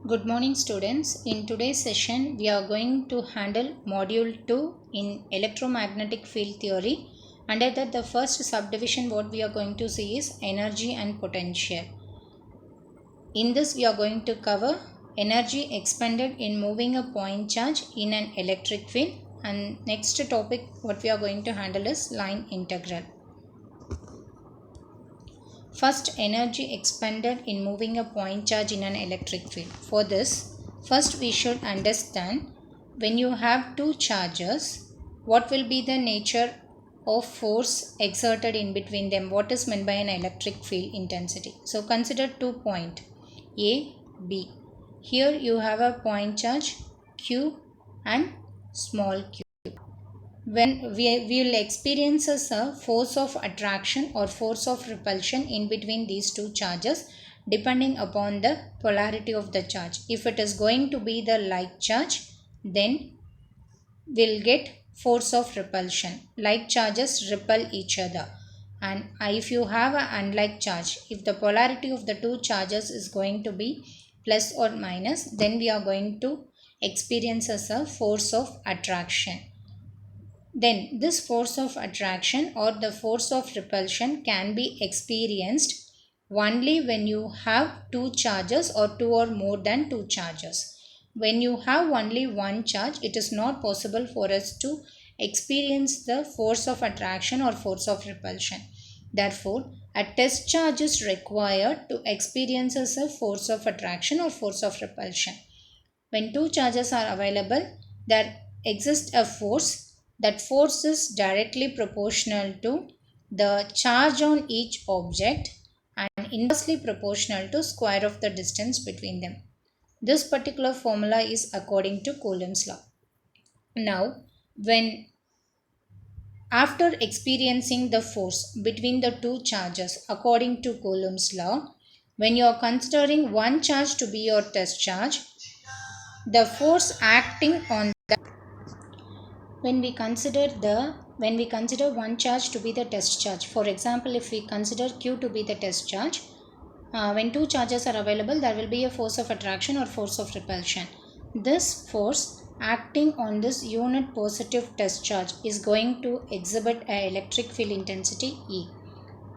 Good morning students. In today's session we are going to handle module 2 in electromagnetic field theory. Under that the first subdivision what we are going to see is energy and potential. In this we are going to cover energy expended in moving a point charge in an electric field, and next topic what we are going to handle is line integral. First, energy expended in moving a point charge in an electric field. For this, first we should understand when you have two charges, what will be the nature of force exerted in between them. What is meant by an electric field intensity? So consider 2 points A, B. Here you have a point charge Q and small q. When we will experience a force of attraction or force of repulsion in between these two charges depending upon the polarity of the charge. If it is going to be the like charge, then we'll get force of repulsion. Like charges repel each other, and if you have an unlike charge, if the polarity of the two charges is going to be plus or minus, then we are going to experience as a force of attraction. Then this force of attraction or the force of repulsion can be experienced only when you have two charges or two or more than two charges. When you have only one charge, it is not possible for us to experience the force of attraction or force of repulsion. Therefore, a test charge is required to experience a force of attraction or force of repulsion. When two charges are available, there exists a force. That force is directly proportional to the charge on each object and inversely proportional to square of the distance between them. This particular formula is according to Coulomb's law. Now, when after experiencing the force between the two charges according to Coulomb's law, when you are considering one charge to be your test charge, the force acting on when we consider one charge to be the test charge, for example, if we consider Q to be the test charge, when two charges are available, there will be a force of attraction or force of repulsion. This force acting on this unit positive test charge is going to exhibit an electric field intensity E,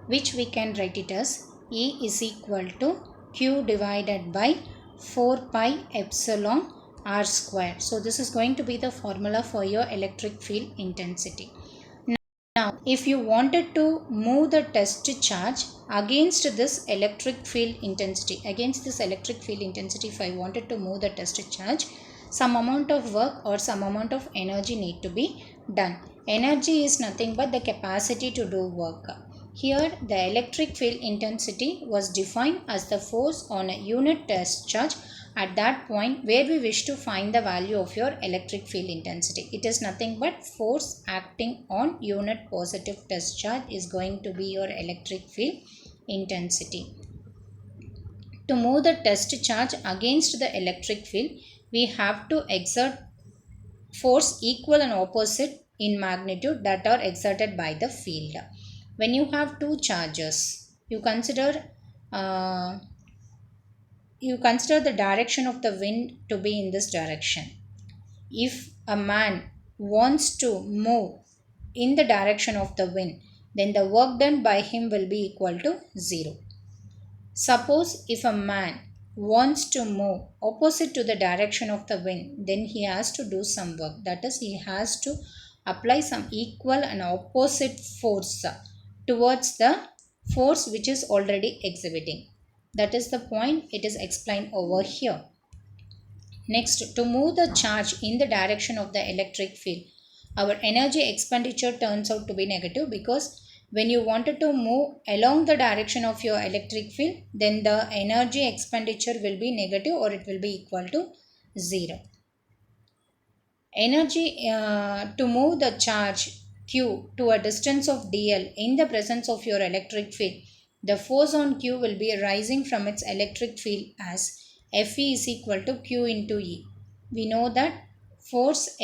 which we can write it as E is equal to Q divided by 4 pi epsilon R square. So this is going to be the formula for your electric field intensity. Now, if you wanted to move the test charge against this electric field intensity, if I wanted to move the test charge, some amount of work or some amount of energy need to be done. Energy is nothing but the capacity to do work. Here, the electric field intensity was defined as the force on a unit test charge at that point where we wish to find the value of your electric field intensity. It is nothing but force acting on unit positive test charge is going to be your electric field intensity. To move the test charge against the electric field, we have to exert force equal and opposite in magnitude that are exerted by the field. When you have two charges, you consider the direction of the wind to be in this direction. If a man wants to move in the direction of the wind, then the work done by him will be equal to 0. Suppose if a man wants to move opposite to the direction of the wind, then he has to do some work. That is, he has to apply some equal and opposite force towards the force which is already exhibiting. That is the point, it is explained over here. Next, to move the charge in the direction of the electric field, our energy expenditure turns out to be negative, because when you wanted to move along the direction of your electric field, then the energy expenditure will be negative or it will be equal to 0. Energy to move the charge Q to a distance of dl in the presence of your electric field, the force on Q will be arising from its electric field as Fe is equal to Q into E. We know that force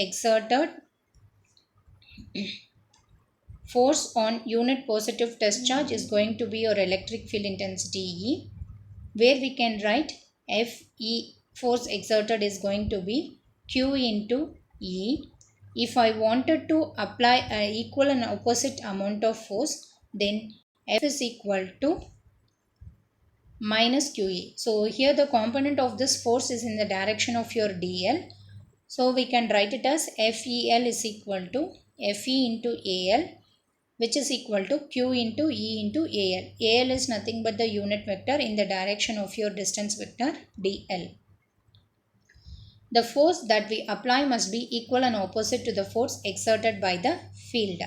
on unit positive test charge is going to be your electric field intensity E, where we can write Fe force exerted is going to be Q into E. If I wanted to apply an equal and opposite amount of force, then F is equal to minus QE. So here the component of this force is in the direction of your DL. So we can write it as FEL is equal to FE into AL, which is equal to Q into E into AL. AL is nothing but the unit vector in the direction of your distance vector DL. The force that we apply must be equal and opposite to the force exerted by the field.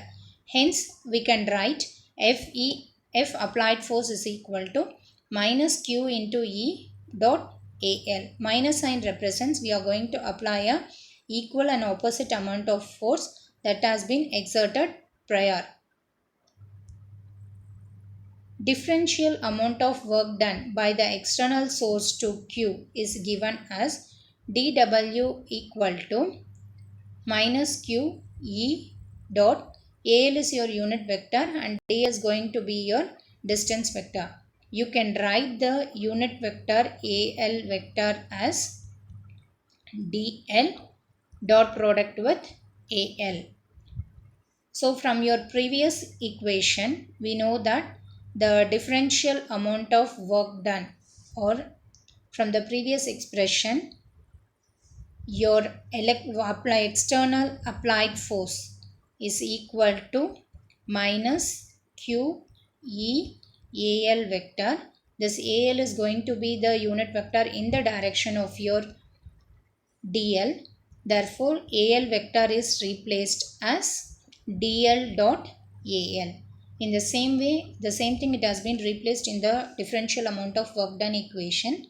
Hence, we can write F applied force is equal to minus Q into E dot AL. Minus sign represents we are going to apply a equal and opposite amount of force that has been exerted prior. Differential amount of work done by the external source to Q is given as dW equal to minus Q E dot AL is your unit vector and D is going to be your distance vector. You can write the unit vector AL vector as DL dot product with AL. So from your previous equation, we know that the differential amount of work done, or from the previous expression, your external applied force is equal to minus Q E AL vector. This AL is going to be the unit vector in the direction of your DL. Therefore, AL vector is replaced as DL dot AL. In the same way, the same thing it has been replaced in the differential amount of work done equation,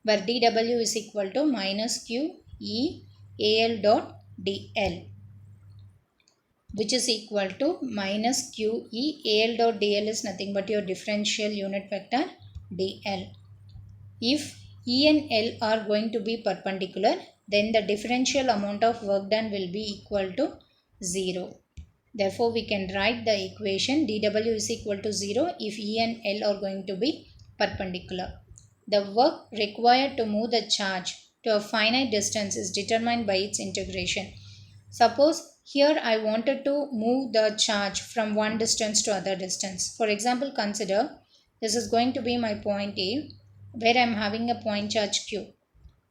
where dW is equal to minus Q E AL dot DL, which is equal to minus Q E AL dot DL is nothing but your differential unit vector DL. If E and L are going to be perpendicular, then the differential amount of work done will be equal to 0. Therefore, we can write the equation dW is equal to 0 if E and L are going to be perpendicular. The work required to move the charge to a finite distance is determined by its integration. Suppose here I wanted to move the charge from one distance to other distance. For example, consider this is going to be my point A, where I am having a point charge Q.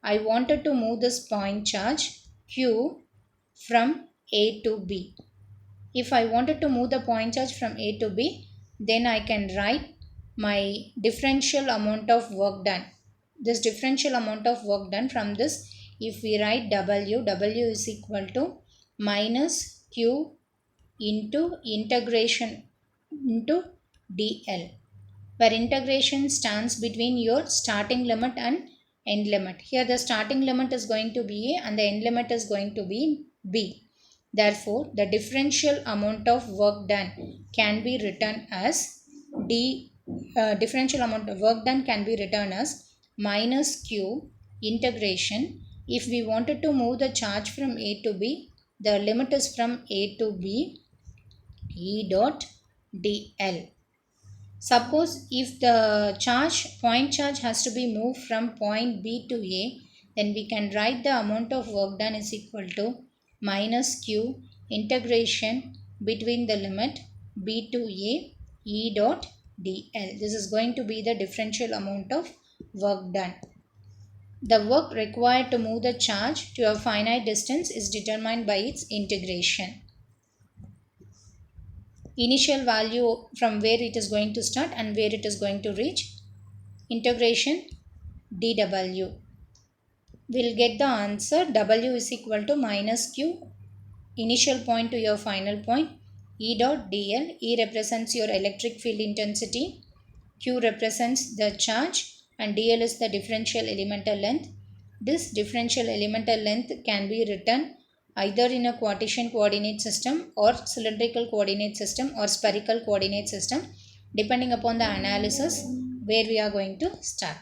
I wanted to move this point charge Q from A to B. If I wanted to move the point charge from A to B, then I can write my differential amount of work done. This differential amount of work done, from this, if we write W is equal to minus Q into integration into DL, where integration stands between your starting limit and end limit. Here the starting limit is going to be A and the end limit is going to be B. Therefore, the differential amount of work done can be written as differential amount of work done can be written as minus Q integration. If we wanted to move the charge from A to B, the limit is from A to B, E dot DL. Suppose if the point charge has to be moved from point B to A, then we can write the amount of work done is equal to minus Q integration between the limit B to A E dot DL. This is going to be the differential amount of work done. The work required to move the charge to a finite distance is determined by its integration. Initial value from where it is going to start and where it is going to reach. Integration dW. We'll get the answer W is equal to minus Q initial point to your final point E dot DL. E represents your electric field intensity, Q represents the charge, and DL is the differential elemental length. This differential elemental length can be written either in a Cartesian coordinate system or cylindrical coordinate system or spherical coordinate system, depending upon the analysis where we are going to start.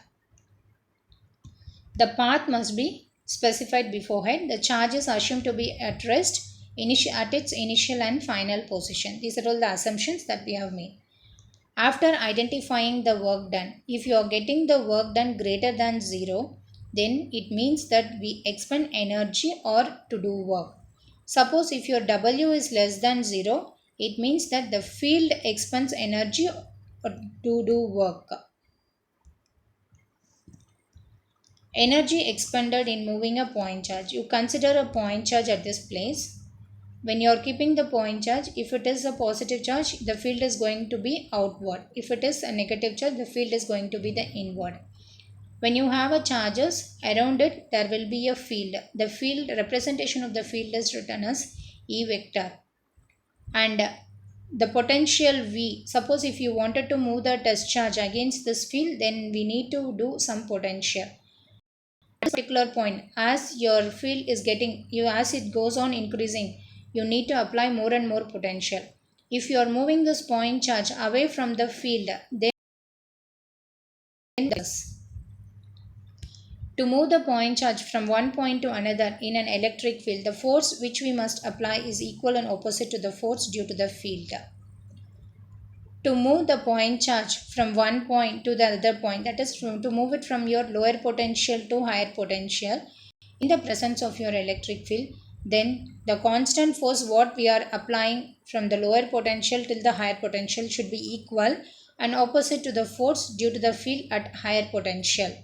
The path must be specified beforehand. The charge is assumed to be at rest at its initial and final position. These are all the assumptions that we have made. After identifying the work done, if you are getting the work done greater than 0, then it means that we expend energy or to do work. Suppose if your W is less than 0, it means that the field expends energy to do work. Energy expended in moving a point charge. You consider a point charge at this place. When you are keeping the point charge, if it is a positive charge, the field is going to be outward. If it is a negative charge, the field is going to be the inward. When you have a charges around it, there will be a field. The field representation of the field is written as E vector. And the potential V, suppose if you wanted to move the test charge against this field, then we need to do some potential. At this particular point, as your field is as it goes on increasing, you need to apply more and more potential. If you are moving this point charge away from the field, then this. To move the point charge from one point to another in an electric field, the force which we must apply is equal and opposite to the force due to the field. To move the point charge from one point to the other point, that is to move it from your lower potential to higher potential in the presence of your electric field, then the constant force what we are applying from the lower potential till the higher potential should be equal and opposite to the force due to the field at higher potential.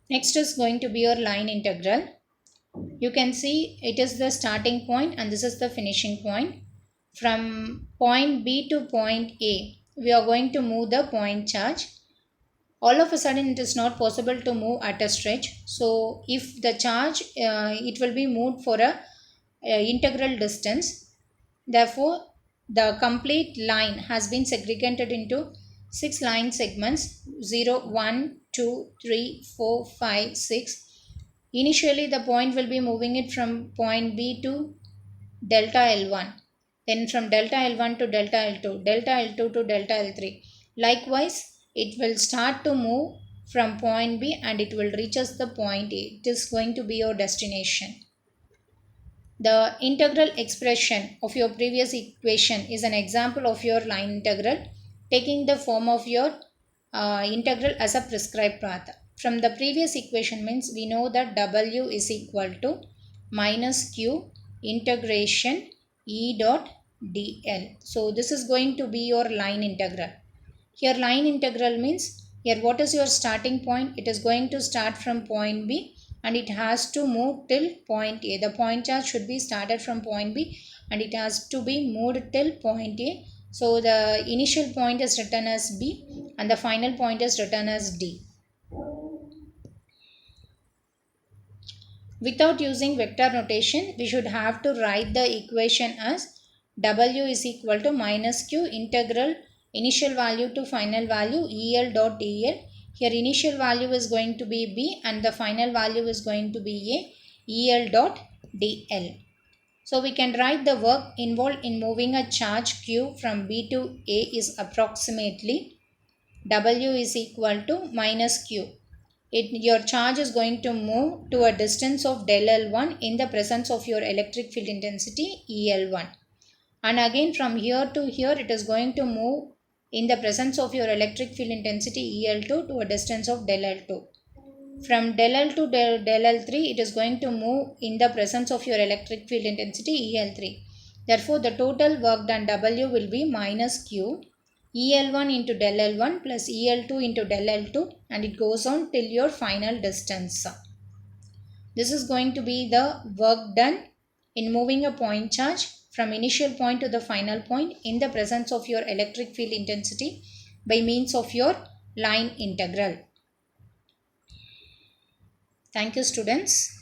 Next is going to be your line integral. You can see it is the starting point and this is the finishing point. From point B to point A, we are going to move the point charge. All of a sudden it is not possible to move at a stretch. So if the charge, it will be moved for a integral distance. Therefore, the complete line has been segregated into 6 line segments 0, 1, 2, 3, 4, 5, 6. Initially, the point will be moving it from point B to delta L1. Then from delta L1 to delta L2, delta L2 to delta L3. Likewise, it will start to move from point B and it will reach us the point A. It is going to be your destination. The integral expression of your previous equation is an example of your line integral taking the form of your integral as a prescribed path. From the previous equation means we know that W is equal to minus Q integration E dot dl. So this is going to be your line integral. Here line integral means here what is your starting point? It is going to start from point B and it has to move till point A. The point charge should be started from point B and it has to be moved till point A. So the initial point is written as B and the final point is written as D. Without using vector notation, we should have to write the equation as W is equal to minus Q integral initial value to final value EL dot dl. Here initial value is going to be B and the final value is going to be A EL dot dl. So we can write the work involved in moving a charge Q from B to A is approximately W is equal to minus Q. Your charge is going to move to a distance of del L1 in the presence of your electric field intensity EL1. And again from here to here it is going to move in the presence of your electric field intensity EL2 to a distance of del L2. From del L to del L3 it is going to move in the presence of your electric field intensity EL3. Therefore the total work done W will be minus Q EL1 into del L1 plus EL2 into del L2 and it goes on till your final distance. This is going to be the work done in moving a point charge from initial point to the final point in the presence of your electric field intensity by means of your line integral. Thank you students.